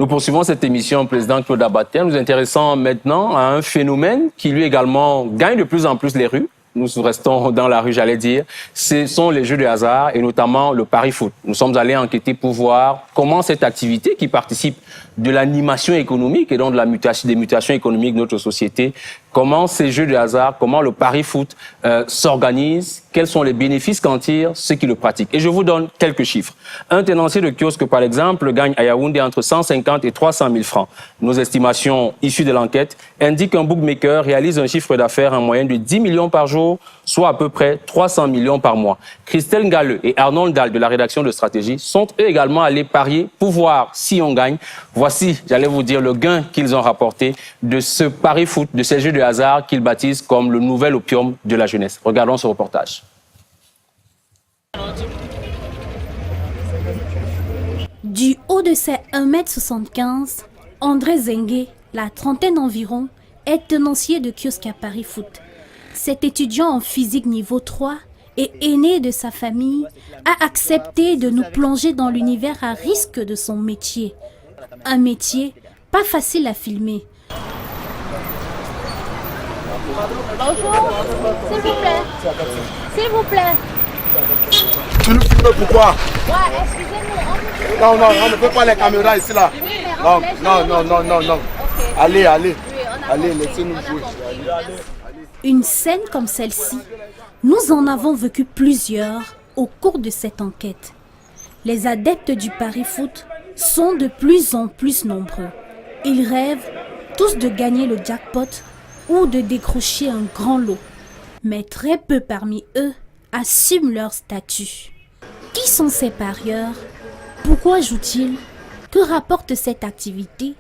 Nous poursuivons cette émission, Président Claude Abattey, nous intéressons maintenant à un phénomène qui lui également gagne de plus en plus les rues. Nous restons dans la rue, j'allais dire. Ce sont les jeux de hasard et notamment le pari-foot. Nous sommes allés enquêter pour voir comment cette activité qui participe de l'animation économique et donc de des mutations économiques de notre société, comment ces jeux de hasard, comment le pari-foot s'organise, quels sont les bénéfices qu'en tirent ceux qui le pratiquent. Et je vous donne quelques chiffres. Un tenancier de kiosque, par exemple, gagne à Yaoundé entre 150 et 300 000 francs. Nos estimations issues de l'enquête indiquent qu'un bookmaker réalise un chiffre d'affaires en moyenne de 10 millions par jour, soit à peu près 300 millions par mois. Christelle Ngalleux et Arnold Dahl de la rédaction de Stratégie sont eux également allés parier pour voir si on gagne. Voici, j'allais vous dire, le gain qu'ils ont rapporté de ce pari-foot, de ces jeux de hasard qu'ils baptisent comme le nouvel opium de la jeunesse. Regardons ce reportage. Du haut de ses 1,75 m, André Zengue, la trentaine environ, est tenancier de kiosque à Paris Foot. Cet étudiant en physique niveau 3 et aîné de sa famille a accepté de nous plonger dans l'univers à risque de son métier. Un métier pas facile à filmer. Bonjour, s'il vous plaît. S'il vous plaît. Tu nous filmes pourquoi? Ouais, excusez-nous. Non, on ne peut pas les caméras ici là. Non. Okay. Allez, laissez-nous jouer. Une scène comme celle-ci, nous en avons vécu plusieurs au cours de cette enquête. Les adeptes du pari-foot sont de plus en plus nombreux. Ils rêvent tous de gagner le jackpot ou de décrocher un grand lot. Mais très peu parmi eux assument leur statut. Qui sont ces parieurs? Pourquoi jouent-ils? Que rapporte cette activité?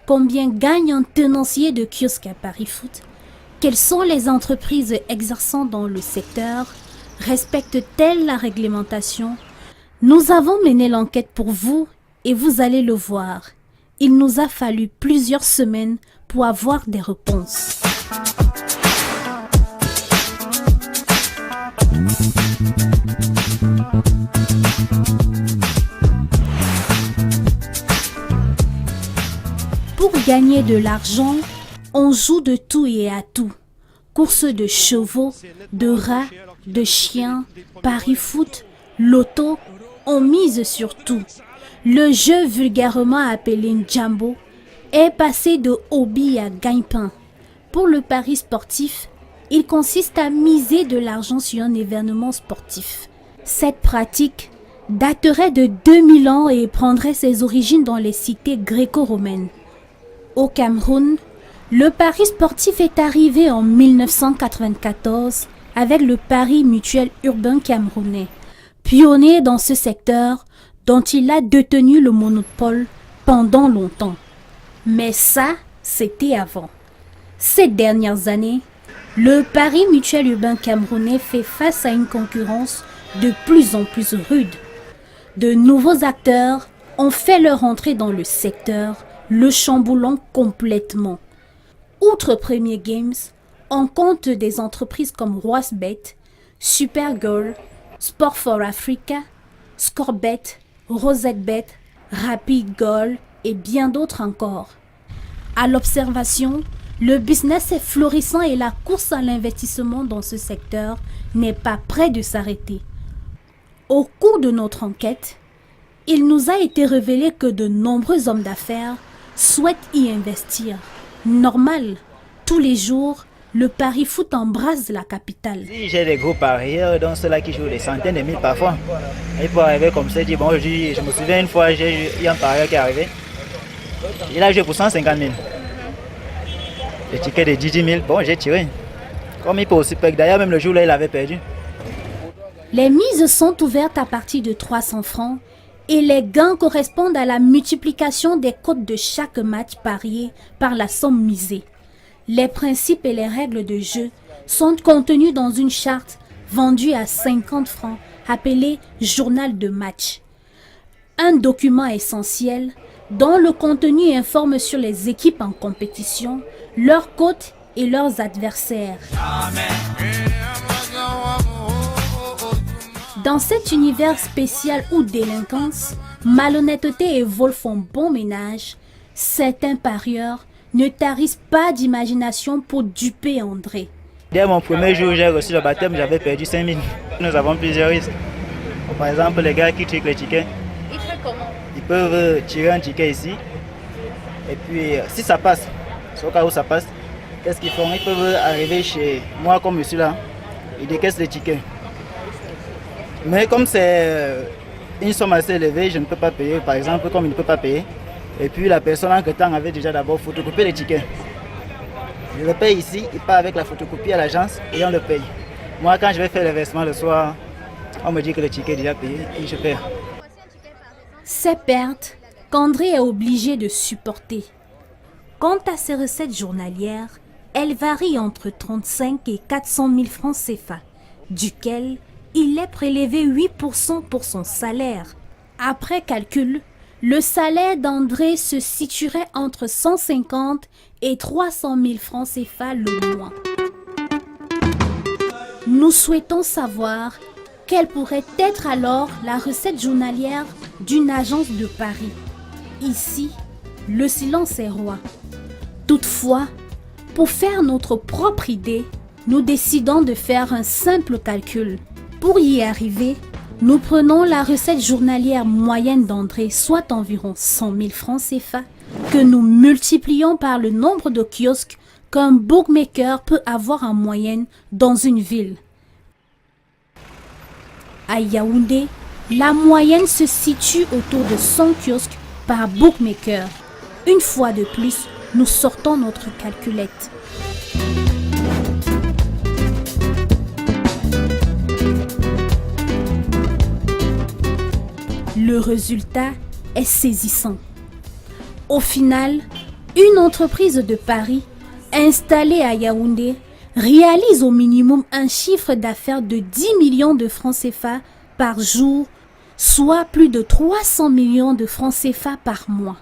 Combien gagne un tenancier de kiosque à Paris Foot? Quelles sont les entreprises exerçant dans le secteur? Respectent-elles la réglementation? Nous avons mené l'enquête pour vous et vous allez le voir. Il nous a fallu plusieurs semaines pour avoir des réponses. Pour gagner de l'argent, on joue de tout et à tout. Courses de chevaux, de rats, de chiens, pari-foot, loto, on mise sur tout. Le jeu vulgairement appelé Njambo est passé de hobby à gagne-pain. Pour le pari sportif, il consiste à miser de l'argent sur un événement sportif. Cette pratique daterait de 2000 ans et prendrait ses origines dans les cités gréco-romaines. Au Cameroun, le pari sportif est arrivé en 1994 avec le pari mutuel urbain camerounais, pionnier dans ce secteur dont il a détenu le monopole pendant longtemps. Mais ça, c'était avant. Ces dernières années, le pari mutuel urbain camerounais fait face à une concurrence de plus en plus rude. De nouveaux acteurs ont fait leur entrée dans le secteur, le chamboulant complètement. Outre Premier Games, on compte des entreprises comme Roisbet, Supergirl, Sport for Africa, Scorebet, RosetBet, Rapid Goal et bien d'autres encore. À l'observation, le business est florissant et la course à l'investissement dans ce secteur n'est pas près de s'arrêter. Au cours de notre enquête, il nous a été révélé que de nombreux hommes d'affaires souhaitent y investir. Normal, tous les jours, le pari-foot embrase la capitale. Si j'ai des gros parieurs, donc ceux-là qui jouent des centaines de mille parfois. Il faut arriver comme ça, dire bon, je me souviens une fois, il y a un parieur qui est arrivé. Il a joué pour 150 000. Le ticket de 10 000, bon, j'ai tiré. Comme il peut aussi perdre. D'ailleurs, même le jour-là, il avait perdu. Les mises sont ouvertes à partir de 300 francs et les gains correspondent à la multiplication des cotes de chaque match parié par la somme misée. Les principes et les règles de jeu sont contenus dans une charte vendue à 50 francs appelée Journal de match. Un document essentiel dont le contenu informe sur les équipes en compétition, leurs cotes et leurs adversaires. Dans cet univers spécial ou délinquance, malhonnêteté et vol font bon ménage, certains parieurs ne tarissent pas d'imagination pour duper André. Dès mon premier jour, j'ai reçu le baptême, j'avais perdu 5 000. Nous avons plusieurs risques. Par exemple, les gars qui triquent les tickets. Ils font comment? Ils peuvent tirer un ticket ici. Et puis, si ça passe, c'est au cas où ça passe, qu'est-ce qu'ils font? Ils peuvent arriver chez moi comme je suis là. Ils décaissent les tickets. Mais comme c'est une somme assez élevée, je ne peux pas payer. Par exemple, comme il ne peut pas payer. Et puis la personne en temps avait déjà d'abord photocopié les tickets. Je le paye ici, il part avec la photocopie à l'agence et on le paye. Moi, quand je vais faire le versement le soir, on me dit que le ticket est déjà payé et je perds. Ces pertes qu'André est obligé de supporter. Quant à ses recettes journalières, elles varient entre 35 et 400 000 francs CFA, duquel il est prélevé 8% pour son salaire. Après calcul, le salaire d'André se situerait entre 150 et 300 000 francs CFA le mois. Nous souhaitons savoir quelle pourrait être alors la recette journalière d'une agence de Paris. Ici, le silence est roi. Toutefois, pour faire notre propre idée, nous décidons de faire un simple calcul. Pour y arriver, nous prenons la recette journalière moyenne d'André, soit environ 100 000 francs CFA, que nous multiplions par le nombre de kiosques qu'un bookmaker peut avoir en moyenne dans une ville. À Yaoundé, la moyenne se situe autour de 100 kiosques par bookmaker. Une fois de plus, nous sortons notre calculette. Le résultat est saisissant. Au final, une entreprise de Paris installée à Yaoundé réalise au minimum un chiffre d'affaires de 10 millions de francs CFA par jour, soit plus de 300 millions de francs CFA par mois.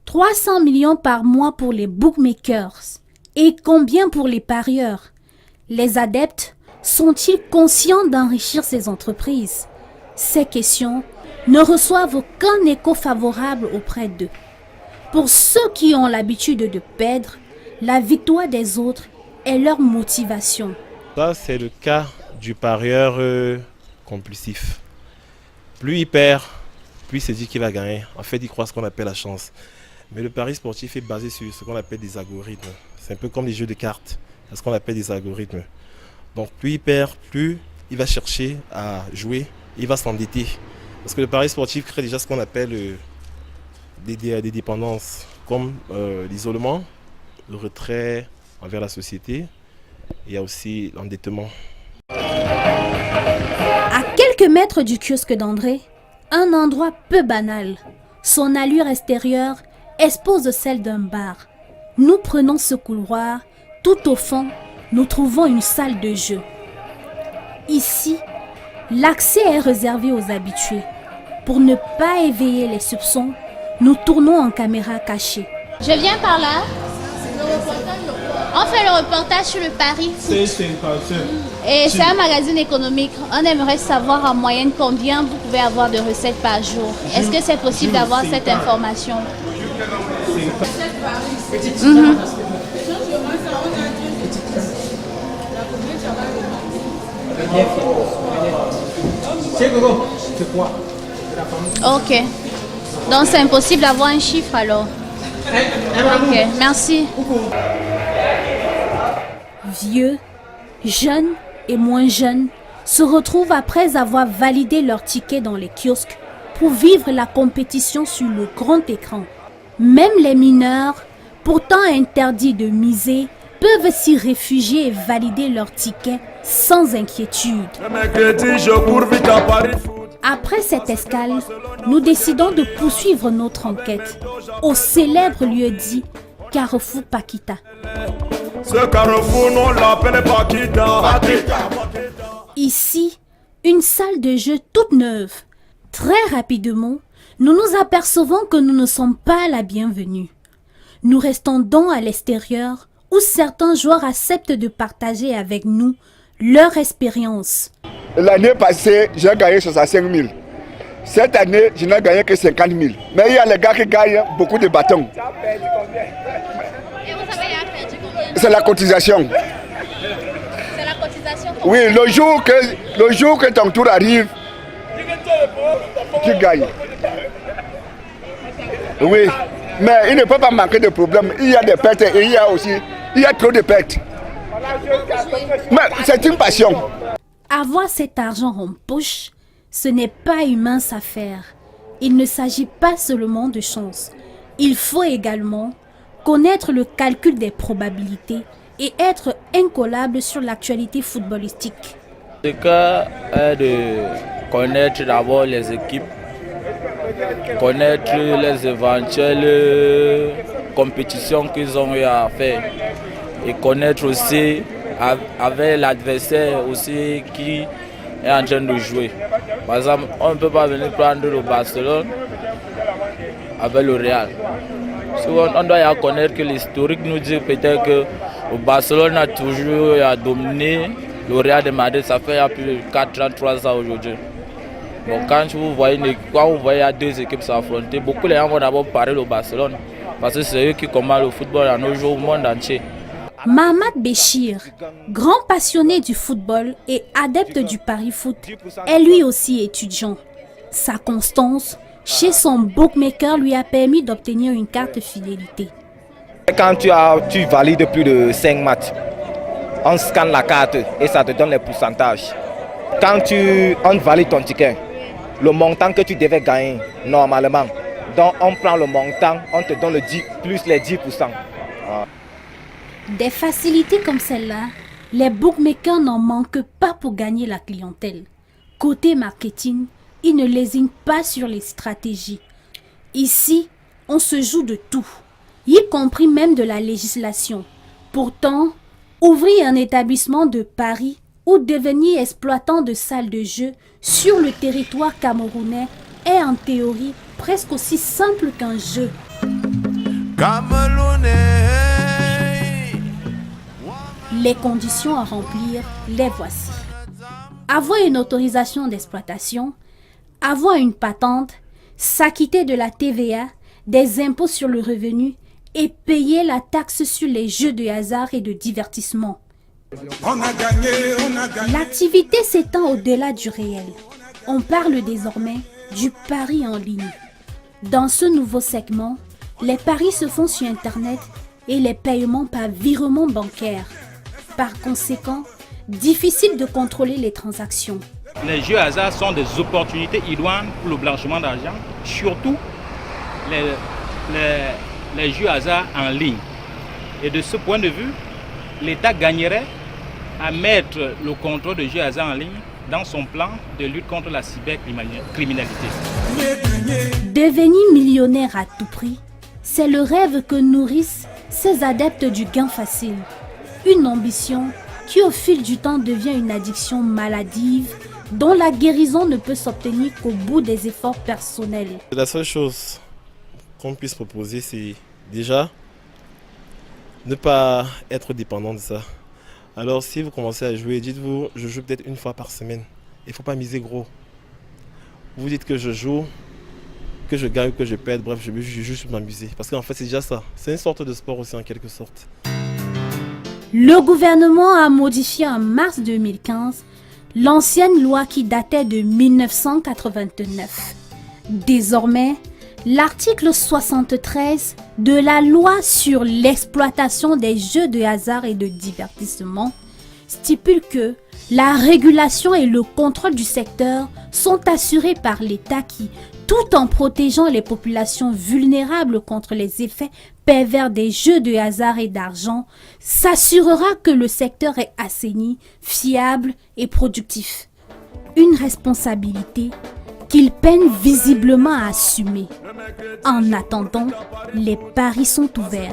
300 millions par mois pour les bookmakers. Et combien pour les parieurs? Les adeptes sont-ils conscients d'enrichir ces entreprises? Ces questions ne reçoivent aucun écho favorable auprès d'eux. Pour ceux qui ont l'habitude de perdre, la victoire des autres est leur motivation. Ça, c'est le cas du parieur compulsif. Plus il perd, plus il se dit qu'il va gagner. En fait, il croit ce qu'on appelle la chance. Mais le pari sportif est basé sur ce qu'on appelle des algorithmes. C'est un peu comme les jeux de cartes. C'est ce qu'on appelle des algorithmes. Donc, plus il perd, plus il va chercher à jouer. Il va s'endetter. Parce que le pari sportif crée déjà ce qu'on appelle des dépendances, comme l'isolement, le retrait envers la société. Il y a aussi l'endettement. À quelques mètres du kiosque d'André, un endroit peu banal. Son allure extérieure expose celle d'un bar. Nous prenons ce couloir. Tout au fond, nous trouvons une salle de jeu. Ici, l'accès est réservé aux habitués. Pour ne pas éveiller les soupçons, nous tournons en caméra cachée. Je viens par là. On fait le reportage sur le Paris Foot. Et c'est un magazine économique. On aimerait savoir en moyenne combien vous pouvez avoir de recettes par jour. Est-ce que c'est possible d'avoir cette information? Ok. Donc c'est impossible d'avoir un chiffre alors. Ok, merci. Vieux, jeunes et moins jeunes se retrouvent après avoir validé leur ticket dans les kiosques pour vivre la compétition sur le grand écran. Même les mineurs, pourtant interdits de miser, peuvent s'y réfugier et valider leur ticket sans inquiétude. Après cette escale, nous décidons de poursuivre notre enquête au célèbre lieu dit Carrefour Paquita. Ce carrefour, on l'appelle Paquita. Ici, une salle de jeu toute neuve. Très rapidement, nous nous apercevons que nous ne sommes pas la bienvenue. Nous restons donc à l'extérieur où certains joueurs acceptent de partager avec nous leur expérience. L'année passée, j'ai gagné 65 000. Cette année, je n'ai gagné que 50 000. Mais il y a les gars qui gagnent beaucoup de bâtons. Et vous savez, il a perdu combien? C'est la cotisation. C'est la cotisation. Oui, le jour que ton tour arrive, tu gagnes. Oui, mais il ne peut pas manquer de problèmes. Il y a des pertes et il y a trop de pertes. Mais c'est une passion. Avoir cet argent en poche, ce n'est pas une mince affaire. Il ne s'agit pas seulement de chance. Il faut également connaître le calcul des probabilités et être incollable sur l'actualité footballistique. Le cas est de connaître d'abord les équipes, connaître les éventuelles compétitions qu'ils ont eu à faire et connaître aussi avec l'adversaire aussi qui est en train de jouer. Par exemple, on ne peut pas venir prendre le Barcelone avec le Real. On doit connaître que l'historique nous dit peut-être que le Barcelone a toujours dominé le Real de Madrid, ça fait plus de 4-3 ans aujourd'hui. Donc quand vous voyez deux équipes s'affronter, beaucoup de gens vont d'abord parler au Barcelone parce que c'est eux qui commandent le football à nos jours au monde entier. Mahamat Béchir, grand passionné du football et adepte du pari foot, est lui aussi étudiant. Sa constance chez son bookmaker lui a permis d'obtenir une carte fidélité. Quand tu valides plus de 5 matchs, on scanne la carte et ça te donne les pourcentages. Quand on valide ton ticket, le montant que tu devais gagner normalement, donc on prend le montant, on te donne le 10 plus les 10%. Des facilités comme celle-là, les bookmakers n'en manquent pas pour gagner la clientèle. Côté marketing, ils ne lésinent pas sur les stratégies. Ici, on se joue de tout, y compris même de la législation. Pourtant, ouvrir un établissement de paris ou devenir exploitant de salles de jeu sur le territoire camerounais est en théorie presque aussi simple qu'un jeu. Les conditions à remplir, les voici. Avoir une autorisation d'exploitation, avoir une patente, s'acquitter de la TVA, des impôts sur le revenu et payer la taxe sur les jeux de hasard et de divertissement. L'activité s'étend au-delà du réel. On parle désormais du pari en ligne. Dans ce nouveau segment, les paris se font sur Internet et les paiements par virement bancaire. Par conséquent, difficile de contrôler les transactions. Les jeux hasard sont des opportunités idoines pour le blanchiment d'argent, surtout les jeux hasard en ligne. Et de ce point de vue, l'État gagnerait à mettre le contrôle des jeux hasard en ligne dans son plan de lutte contre la cybercriminalité. Devenir millionnaire à tout prix, c'est le rêve que nourrissent ces adeptes du gain facile. Une ambition qui au fil du temps devient une addiction maladive dont la guérison ne peut s'obtenir qu'au bout des efforts personnels. La seule chose qu'on puisse proposer, c'est déjà ne pas être dépendant de ça. Alors si vous commencez à jouer, dites-vous, je joue peut-être une fois par semaine. Il ne faut pas miser gros. Vous dites que je joue, que je gagne, que je perde, bref, je joue juste pour m'amuser. Parce qu'en fait, c'est déjà ça. C'est une sorte de sport aussi en quelque sorte. Le gouvernement a modifié en mars 2015 l'ancienne loi qui datait de 1989. Désormais, l'article 73 de la loi sur l'exploitation des jeux de hasard et de divertissement stipule que la régulation et le contrôle du secteur sont assurés par l'État qui, tout en protégeant les populations vulnérables contre les effets pervers des jeux de hasard et d'argent, s'assurera que le secteur est assaini, fiable et productif. Une responsabilité qu'il peine visiblement à assumer. En attendant, les paris sont ouverts.